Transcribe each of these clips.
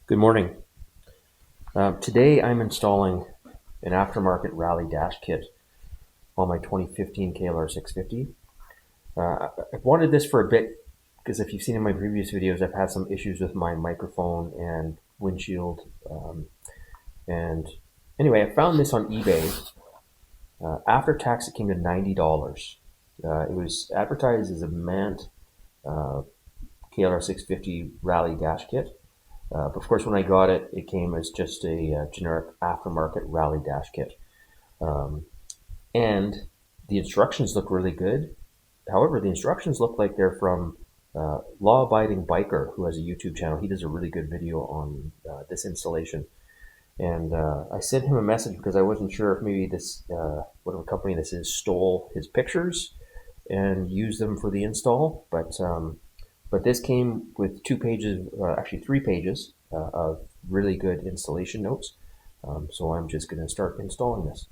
Good morning. Today I'm installing an aftermarket rally dash kit on my 2015 KLR650. I've wanted this for a bit because if you've seen in my previous videos, I've had some issues with my microphone and windshield. And anyway, I found this on eBay. After tax, it came to $90. It was advertised as a MANT KLR650 rally dash kit. But of course, when I got it, it came as just a generic aftermarket rally dash kit. And the instructions look really good. However, the instructions look like they're from Law-Abiding Biker, who has a YouTube channel. He does a really good video on this installation. And I sent him a message because I wasn't sure if maybe this, whatever company this is, stole his pictures and used them for the install. But this came with 2 pages, actually 3 pages of really good installation notes. So I'm just going to start installing this.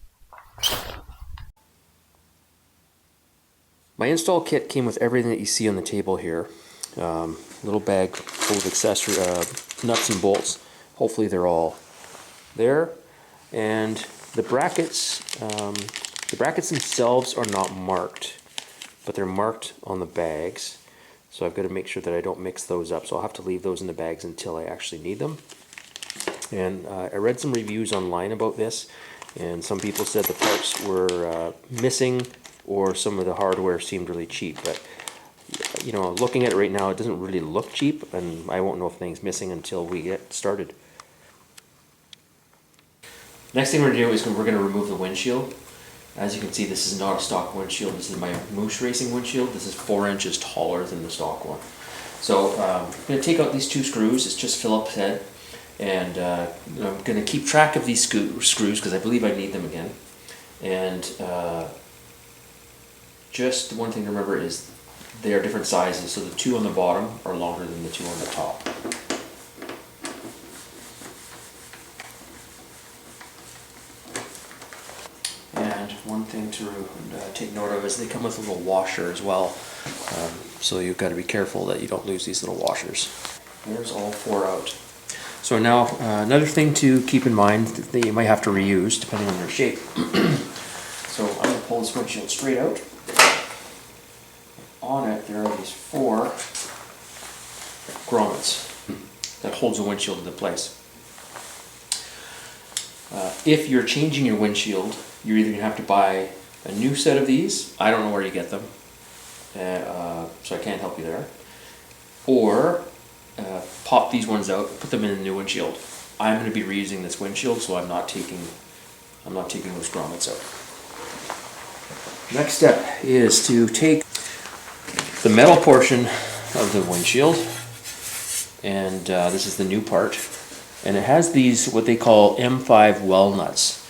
My install kit came with everything that you see on the table here. Little bag full of accessory nuts and bolts. Hopefully they're all there. And the brackets themselves are not marked, but they're marked on the bags. So I've got to make sure that I don't mix those up. So I'll have to leave those in the bags until I actually need them. And I read some reviews online about this, and some people said the parts were missing, or some of the hardware seemed really cheap. But you know, looking at it right now, it doesn't really look cheap, and I won't know if things missing until we get started. Next thing we're going to do is we're going to remove the windshield. As you can see, this is not a stock windshield. This is my Moose Racing windshield. This is 4 inches taller than the stock one. So I'm going to take out these 2 screws. It's just Phillips head. And I'm going to keep track of these screws because I believe I need them again. And just one thing to remember is they are different sizes. So the 2 on the bottom are longer than the 2 on the top. And one thing to take note of is they come with a little washer as well. So you've got to be careful that you don't lose these little washers. There's all 4 out. So now another thing to keep in mind that you might have to reuse depending on your shape. So I'm going to pull this windshield straight out. On it there are these 4 grommets that holds the windshield into place. If you're changing your windshield, you're either going to have to buy a new set of these. I don't know where you get them, so I can't help you there. Or pop these ones out, put them in the new windshield. I'm going to be reusing this windshield, so I'm not taking those grommets out. Next step is to take the metal portion of the windshield, and this is the new part, and it has these what they call M5 well nuts,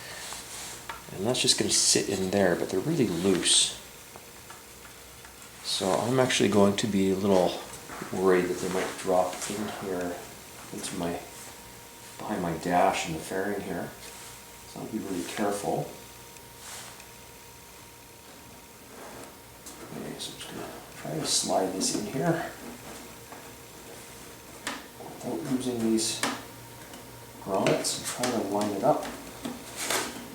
and that's just going to sit in there, but they're really loose. So I'm actually going to be a little worried that they might drop in here into behind my dash and the fairing here. So I'll be really careful. Okay, so I'm just going to try to slide this in here without losing these grommets and try to line it up.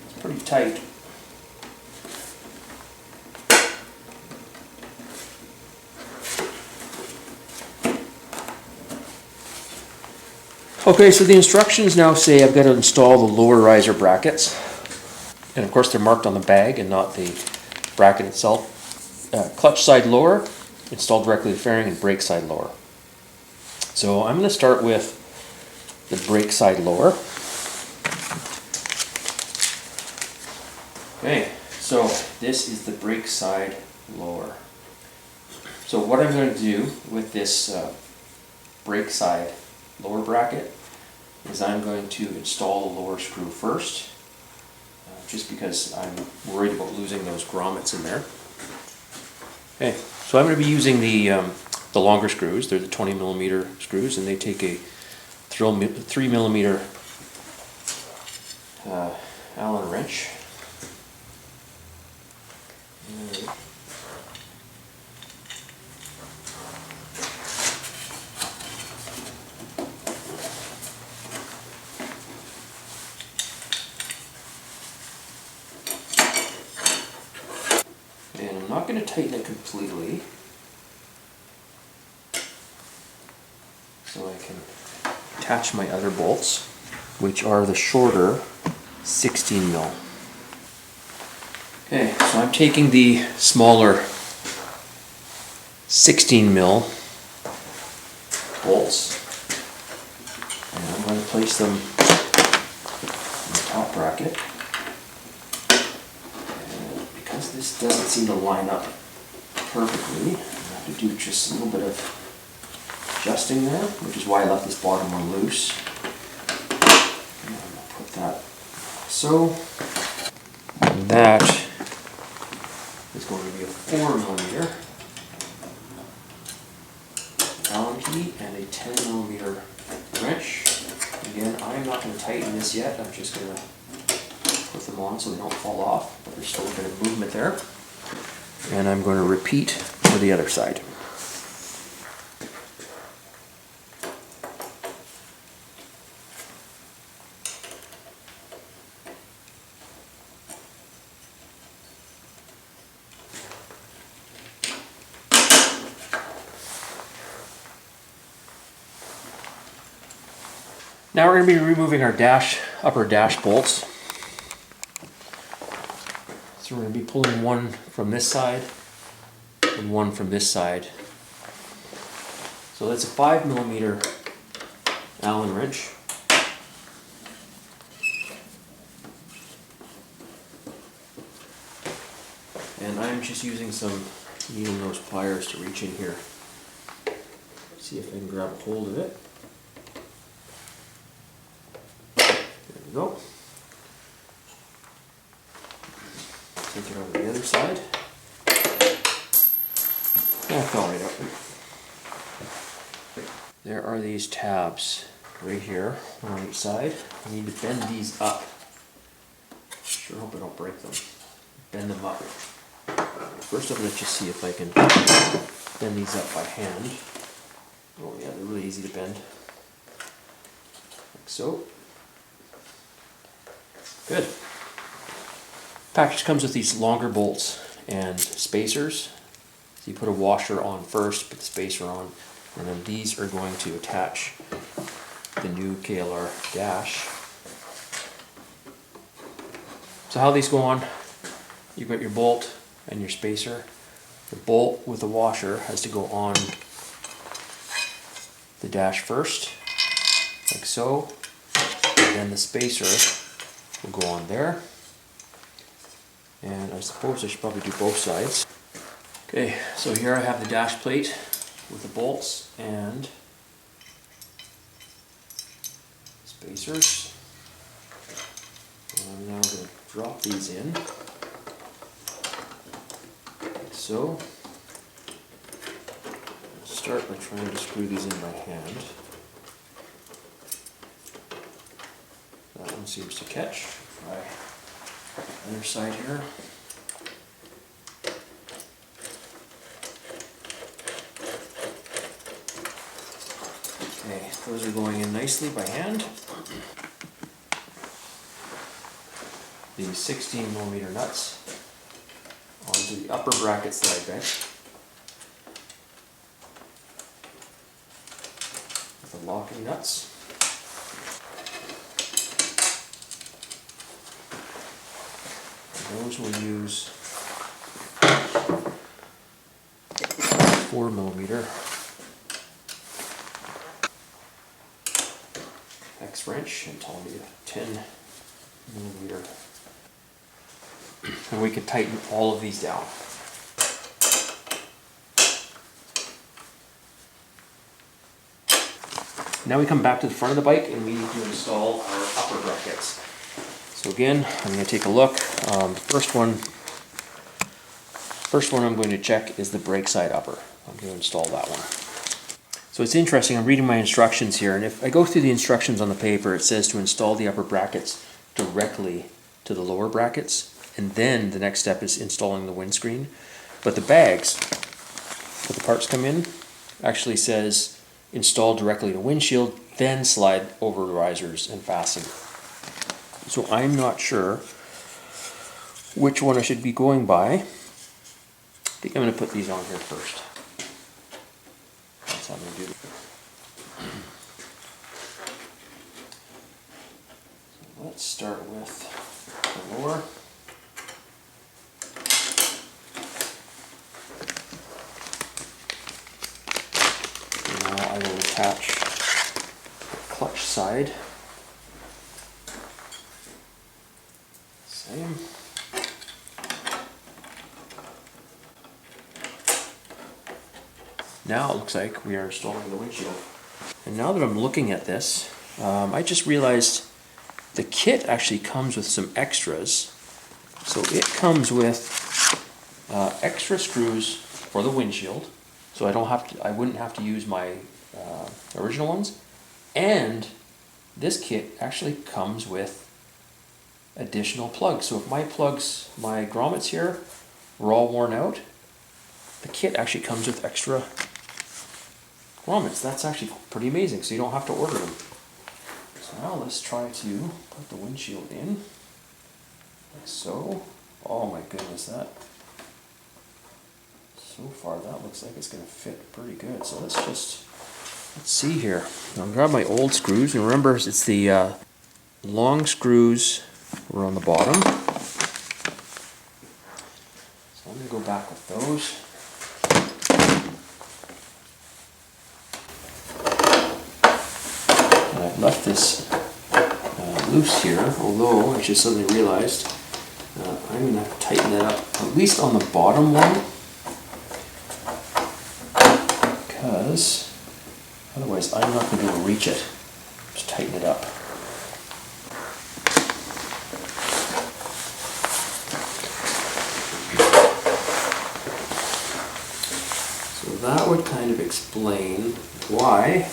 It's pretty tight. Okay, so the instructions now say I've got to install the lower riser brackets. And of course they're marked on the bag and not the bracket itself. Clutch side lower, install directly the fairing, and brake side lower. So I'm going to start with the brake side lower. Okay, so this is the brake side lower. So what I'm going to do with this brake side lower bracket is I'm going to install the lower screw first, just because I'm worried about losing those grommets in there. Okay, so I'm going to be using the longer screws. They're the 20mm screws, and they take a 3mm Allen wrench. not going to tighten it completely, so I can attach my other bolts, which are the shorter 16 mil. Okay, so I'm taking the smaller 16 mil bolts, and I'm going to place them in the top bracket. And because this doesn't seem to line up perfectly, I have to do just a little bit of adjusting there, which is why I left this bottom one loose. And I'm going to put that so. And that is going to be a 4 millimeter Allen key and a 10 millimeter wrench. Again, I'm not going to tighten this yet. I'm just going to put them on so they don't fall off, but there's still a bit of movement there. And I'm going to repeat for the other side. Now we're going to be removing our upper dash bolts. So we're going to be pulling one from this side and one from this side. So that's a 5 millimeter Allen wrench. And I'm just using some needle nose pliers to reach in here. See if I can grab a hold of it. Go. Take it over to the other side. That fell right out. There are these tabs right here on each side. I need to bend these up. Sure hope I don't break them. Bend them up. First I'm going to just see if I can bend these up by hand. Oh yeah, they're really easy to bend. Like so. Good. Package comes with these longer bolts and spacers. So you put a washer on first, put the spacer on, and then these are going to attach the new KLR dash. So how these go on, you've got your bolt and your spacer. The bolt with the washer has to go on the dash first, like so, and then the spacer will go on there. And I suppose I should probably do both sides. Okay, so here I have the dash plate with the bolts and spacers. And I'm now going to drop these in, like so. I'll start by trying to screw these in by hand. That one seems to catch. Try the other side here. Okay, those are going in nicely by hand. The 16 millimeter nuts onto the upper brackets that I bent with the locking nuts. Those will use 4 millimeter X wrench and telling me 10 millimeter. And we can tighten all of these down. Now we come back to the front of the bike and we need to install our upper brackets. So again, I'm going to take a look. First one I'm going to check is the brake side upper. I'm going to install that one. So it's interesting, I'm reading my instructions here, and if I go through the instructions on the paper, it says to install the upper brackets directly to the lower brackets, and then the next step is installing the windscreen. But the bags that the parts come in actually says install directly to windshield, then slide over the risers and fasten. So I'm not sure which one I should be going by. think I'm going to put these on here first. That's how I'm going to do it. So let's start with the lower. Now I will attach the clutch side. Same. Now it looks like we are installing the windshield. And now that I'm looking at this, I just realized the kit actually comes with some extras. So it comes with extra screws for the windshield, so I wouldn't have to use my original ones. And this kit actually comes with additional plugs. So if my plugs, my grommets here, were all worn out, the kit actually comes with extra grommets. That's actually pretty amazing, so you don't have to order them. So now let's try to put the windshield in, like so. Oh my goodness, that, so far that looks like it's going to fit pretty good. So let's see here. I'll grab my old screws, and remember it's the long screws were on the bottom. So I'm going to go back with those. And I've left this loose here, although I just suddenly realized I'm going to have to tighten that up, at least on the bottom one, because otherwise I'm not going to be able to reach it. Just tighten it up. So that would kind of explain why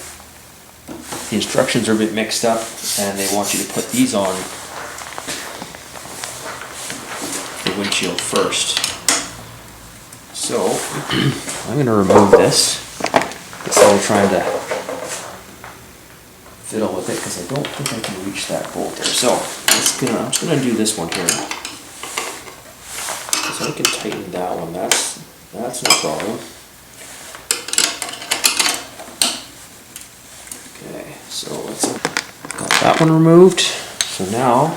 the instructions are a bit mixed up and they want you to put these on the windshield first. So I'm going to remove this instead of trying to fiddle with it, because I don't think I can reach that bolt there. So I'm just going to do this one here. So I can tighten that one. That's no problem. Okay, so let's got that one removed. So now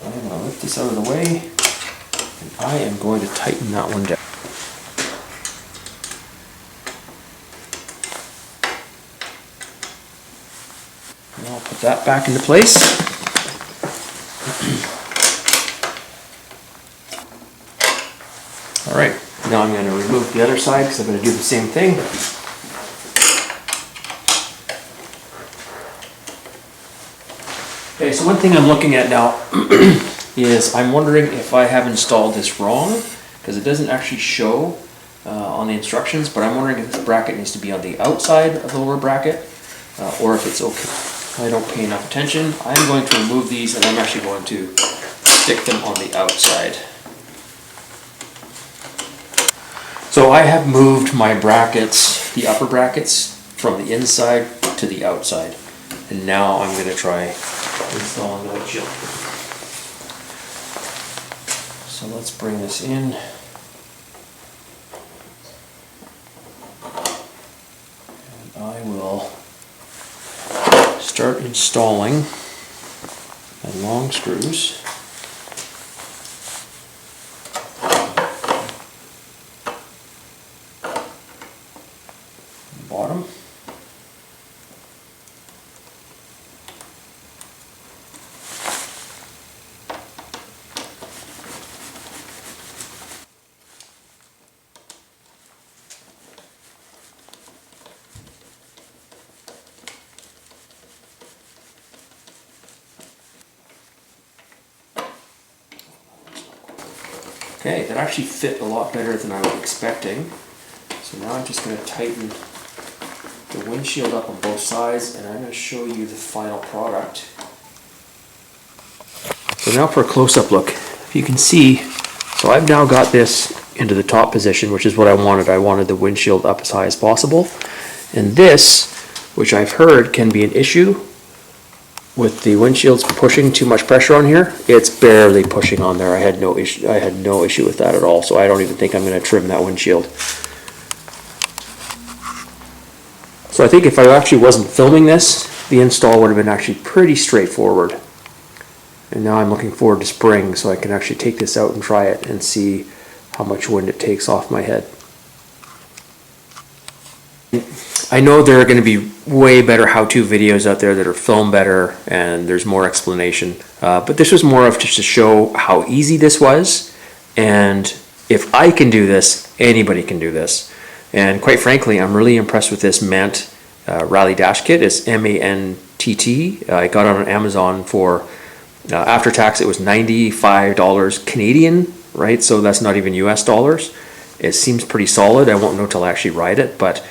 I'm going to lift this out of the way, and I am going to tighten that one down. And I'll put that back into place. All right, now I'm going to remove the other side because I'm going to do the same thing. Okay, so one thing I'm looking at now is I'm wondering if I have installed this wrong, because it doesn't actually show on the instructions, but I'm wondering if this bracket needs to be on the outside of the lower bracket or if it's okay. I don't pay enough attention. I'm going to remove these, and I'm actually going to stick them on the outside. So I have moved my brackets, the upper brackets, from the inside to the outside. And now I'm going to try installing the windshield. So let's bring this in. And I will start installing my long screws. Bottom. Okay, that actually fit a lot better than I was expecting. So now I'm just going to tighten the windshield up on both sides, and I'm going to show you the final product. So now for a close-up look. If you can see, so I've now got this into the top position, which is what I wanted. I wanted the windshield up as high as possible. And this, which I've heard can be an issue, with the windshields pushing too much pressure on here, it's barely pushing on there. I had no issue with that at all, so I don't even think I'm going to trim that windshield. So I think if I actually wasn't filming this, the install would have been actually pretty straightforward. And now I'm looking forward to spring so I can actually take this out and try it and see how much wind it takes off my head. I know there are going to be way better how-to videos out there that are filmed better and there's more explanation, but this was more of just to show how easy this was, and if I can do this, anybody can do this. And quite frankly, I'm really impressed with this Mant Rally Dash Kit. It's M-A-N-T-T. I got it on Amazon for, after tax, it was $95 Canadian, right? So that's not even US dollars. It seems pretty solid. I won't know till I actually ride it, but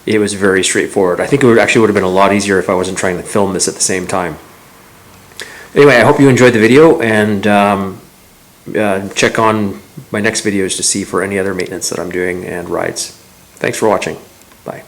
it was very straightforward. I think it would have been a lot easier if I wasn't trying to film this at the same time. Anyway, I hope you enjoyed the video, and check on my next videos to see for any other maintenance that I'm doing and rides. Thanks for watching. Bye.